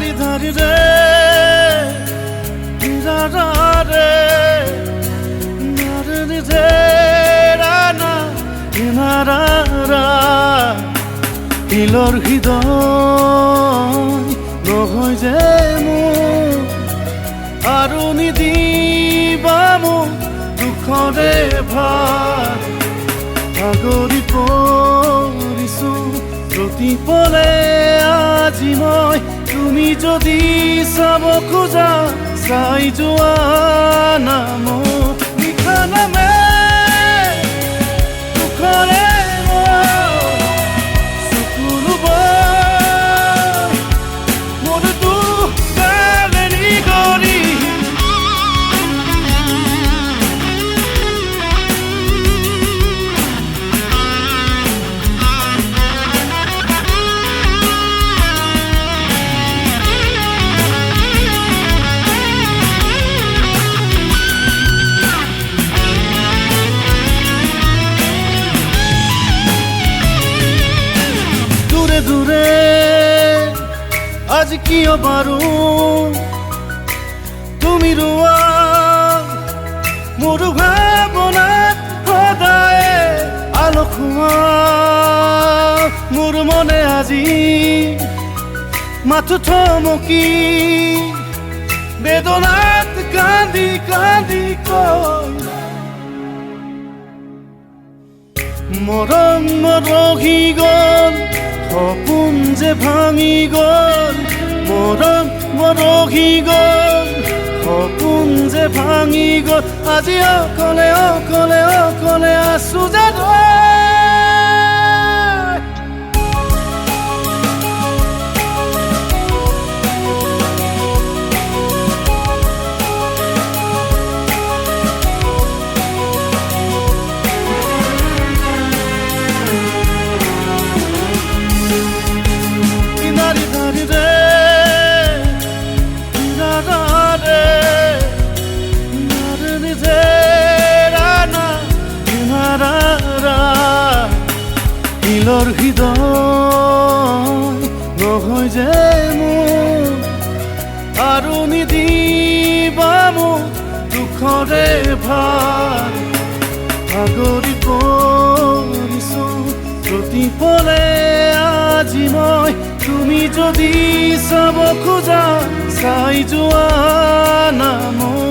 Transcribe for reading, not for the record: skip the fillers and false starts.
ধাৰি ধাৰি ৰে ৰা ৰে নাৰে ৰে ৰা না ৰা ৰা শিলৰ হৃদয় নহয় যে মোৰ আৰু নিদিবা মোক দুখৰে ভাৰ ভাগৰি পৰিছো প্ৰতি পলে আজি মই তুমি যদি চাব খোজা চাই যোৱা না মোক নিশা নামে দুখৰে দূৰে আজ কিয় বাৰু তুমি ৰোৱা মোৰ ভাৱনাত সদায় আলসুৱা মোৰ মনে আজি মাথো থমকি বেদনাত কান্দি কান্দি কয় মৰম মৰহি গ'ল সপোন যে ভাঙি গ'ল মৰম মৰহি গ'ল সপোন যে ভাঙি গ'ল আজি অকলে অকলে অকলে আছো জানো শিলৰ হৃদয় নহয় যে মোৰ আৰু নিদিবা মোক দুখৰে ভাৰ ভাগৰি পৰিছো প্ৰতি পলে আজি মই তুমি যদি চাব খোজা চাই যোৱা না মোক